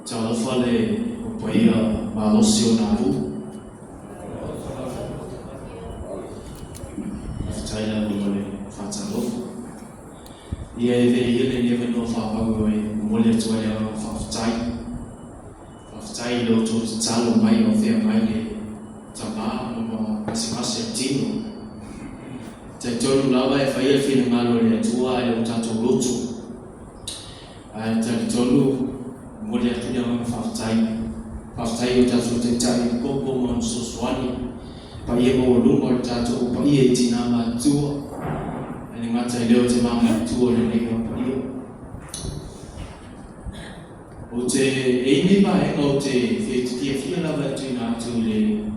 Ciao fale poi ma emozionato. Sai la vuole facciamo. Io ne vengo fa pago e vuole cioè fa lo to ciao mai o fe mai che ciao ma si tino. Cioè giorno lava e fai il fine malo le tua e lo tanto luto. Cioè giorno vuole tu Pastai jatuh tercari koko manso suani, paye mo lumor jatuh paye tina matu, ani mata leo tema matu le leo paye. Ote ini ba ote fie la batu na tu le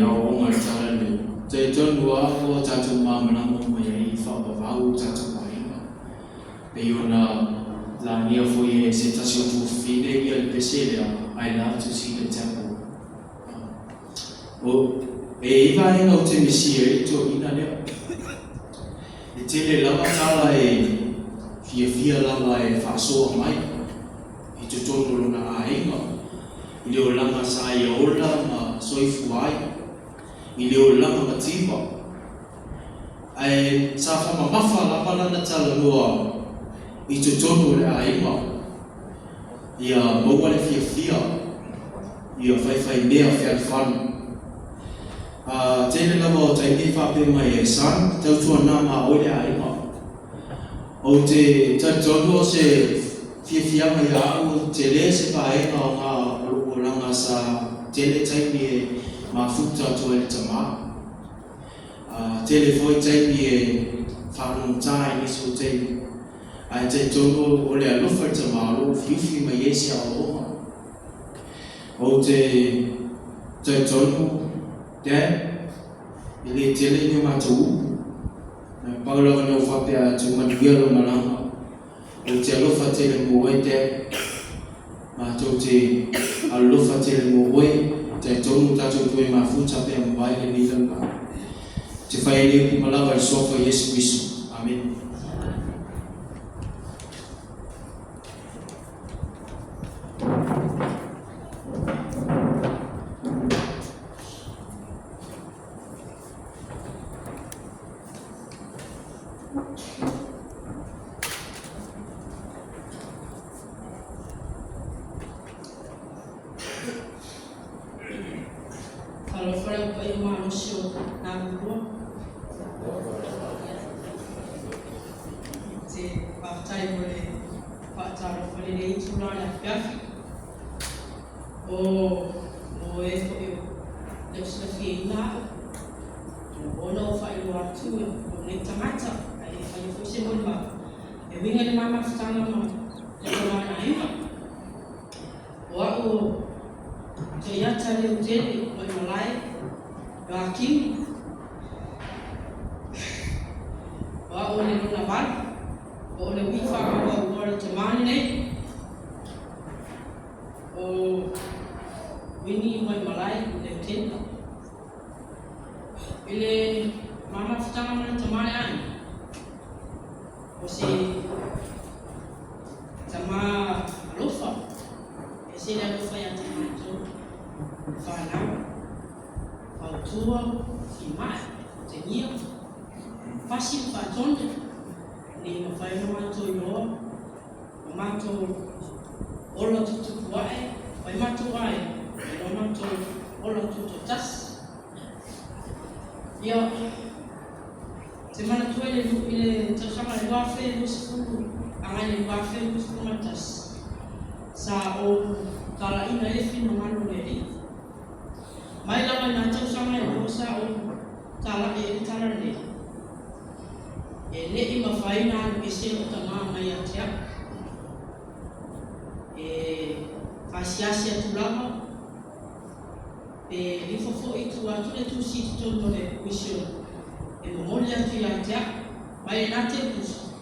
au martara le. Te ton wa o jatuh mamna mo mai fa ba au jatuh mai. Peyona la mia foi sensazione fu fine io il pensiero I love to see the temple. E iva in o te misia to ina ne. E te lava tala e fia lava e faso mai. I te tono luna a inga. I leo langa sa ia ola ma soifu ai. I leo langa matiba. E sa fa mafa lava lana tala lua. I te tono le a inga. Ia maua le fia ia fai mea fia whanu. Tēne lava o taini whape mai e san, tautua nā ma oile a ima. O te tautonu o se fia mai au, te le se paenga o ngā ranga sa tele taimi e ma futa to e tama. Tele foi taimi e whanong tai niso taimi. Ai te tono o le alofa tamaro, fiufi mai esi a oha. O te tono, ele tele ni matu. Paula ka no whape a tu manuia lo maranga. O te alofa tele moe te, mato te alofa tele moe, te tono tato tue mafuta pe a mbai le nilanga. Te whaele malawa i sofa Yesu Kristo. Amen. Kalau orang kau manusia nak buat, si partai boleh dia itu nak gafi. Dia sudah fina. Ono fai waktu, boleh tamata. Ai fosse bomba. Vinga ni mama futanga ma. Dia mana ima. Wao Jaya cari ujeli mulai hakim wa oleh nulaban oleh wifa wa oleh teman ni wini mulai letin ile mama futanga mana teman an osi sama lufa ese dah lufa yang teman tu Fana, autua, filmar, tenía, fácil para todo. Ni no fai no mato yo, no mato olo tutu kuai, fai mato ai, no mato olo tutu tas. Yo, semana tu ele terusama le wafe musuku, angai le wafe musuku matas. Sa o kala ina efi no manu le mai lama na tau sama e rosa o tala e tala ne e le i mafaina no ese o tama mai atia e fasiasia tulama e lifofo i tu atu le tu si tu no le wisio e momoli atu ya atia mai na te kus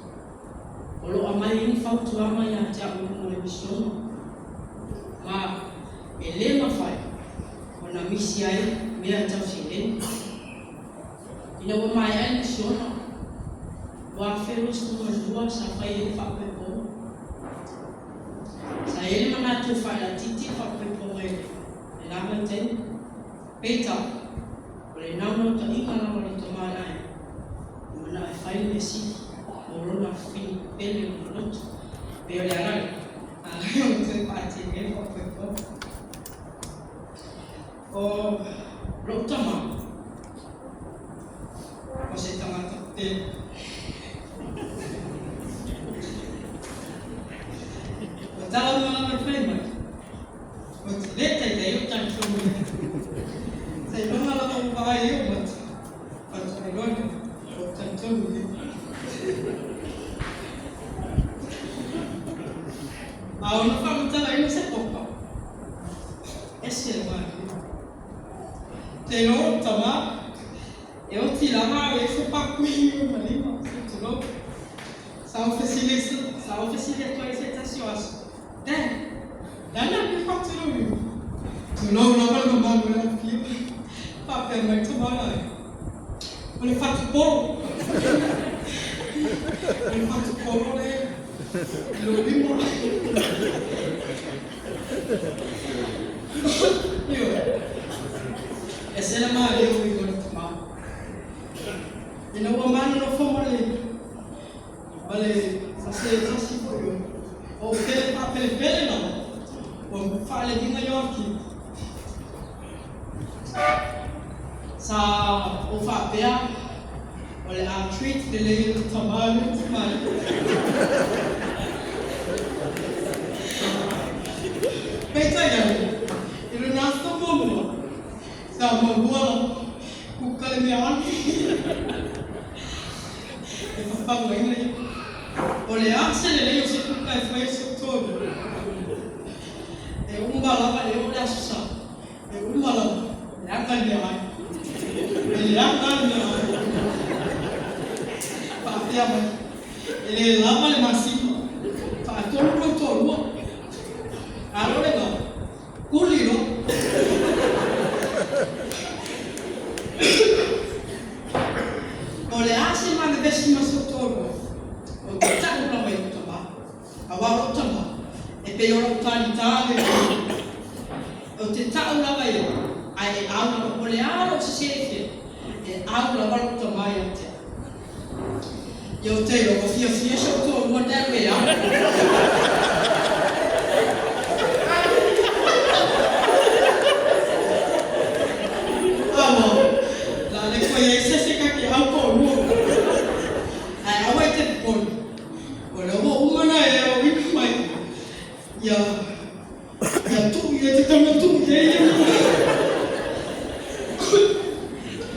olo amai ni fautu ama ya atia o le wisio ma e le mafai na misi ai mea tau silen ina wa mai ai siona wa feros tu mas dua sampai ele fa pe ko Sa ele mana tu whaela titi whapeponga ele. E nama tenu. Peita. O le naunau ta inga lama le tamara e. Mana e whai me si. O rona whini pele o lotu. Pe o le arai. Arai o te pāti e whapeponga. O Rotama. O se tangata te. O tala mana mai whai mai. O te lete te i o tani whamu. Te longa lama o whai i o mata. O te longa o tani whamu. A ona whamutala i o se poka. E se mai. Te lo tama. E o ti lama e se paku i o malima. Se lo. Sa ofesile toi se tasio aso. Then, dana me whatiro i. Tu lo lama no manu e a pia. Pape mai tamara e. O le whatu poro. O le whatu poro le. Lo limo. Io. E se la maa leo i kona tama. E na ua mana no whama le. Wale, sasi po yo. O pele pa pele na. O whaale dinga yorki. Sa o whaapea. O le a treat le le tamale tamale. Peita ia. Ilo nasta momo. Sa mabuala. Kukale me ani. E whapangwa ina. O le ase le leo se kuka e whai se todo. E lava le o le asusa. E lava. Le aka ni ai. E le aka ni ai. Pa'apea mai. E le lava le masipa. Whaatoro no tōrua. Aro le ngā. Kuliro. O le ase ma le vesi maso tōrua. O te taku lawa i utama. A waro utama. E pe ora utani tāle. O te taku lawa i. Ai e auna o le aro se sefe. E auna waro utama i atea. Yo te lo ko fia so to mo te pe ya. Amo. La le ko ye se ka ki au ko mo. Ai awa te pon. O le mo umana e o i mai. Ya. Ya tu ye te tama tu ye.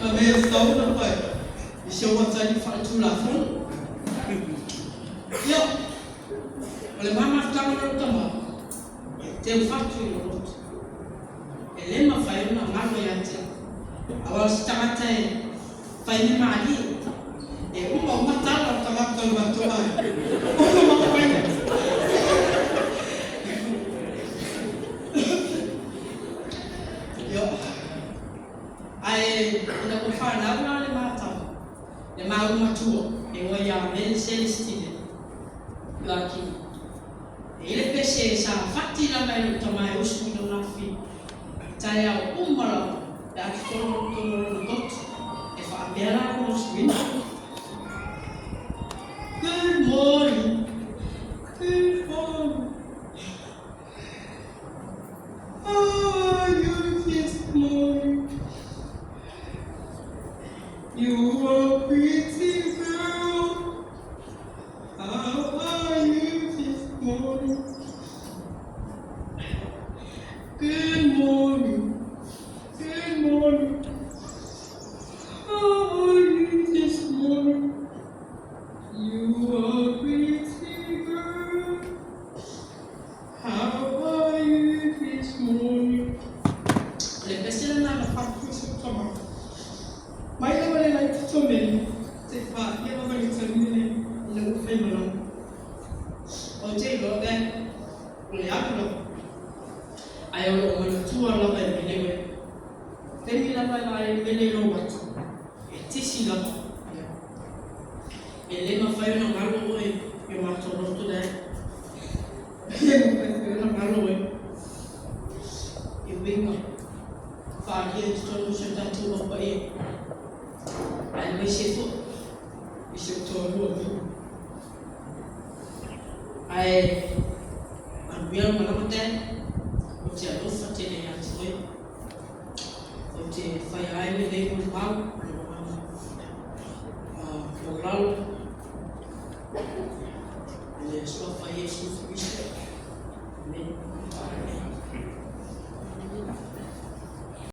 Ma me sta una pai. I se o tani fa tu la fon. Yo, ole mama tama no tama. Te fatu i roto. E le ma fai una mano ya te. Awa stamata e fai ni mali. E uma matala tamata no matoma. Uma ma fai. Yo. Ai ina ko fa na le mata. Le ma uma tuo. E o ya men celestine. Laki. Ele pese sa fatti la mai tama e usu no na fi. Tai au umara da toro no tot. E fa bela no swin. Good morning. Good morning. How are you this morning? You are pretty girl. How are you this morning? Good morning. Good morning. How are you this morning? You are pretty girl. How are you this morning? Le pesela na fakku se toma. Mai le vale la tome. Te fa, ia va vale termine. Le fai malo. O te lo ben. Le apro. Ai o mo tua la vai bene. Te mi la vai bene lo wat. E tisi la. E le ma fai una malo oi. Io ma torno tu dai. whākia te tonu sa tātou wapa e. Ai mai se fo, i se tonu o tu. Ai, anuia marama tēn, o te alofa tēnei atu koe. O te whai aile nei mo mau, o rau. Le sofa Yesu Christo. Amen.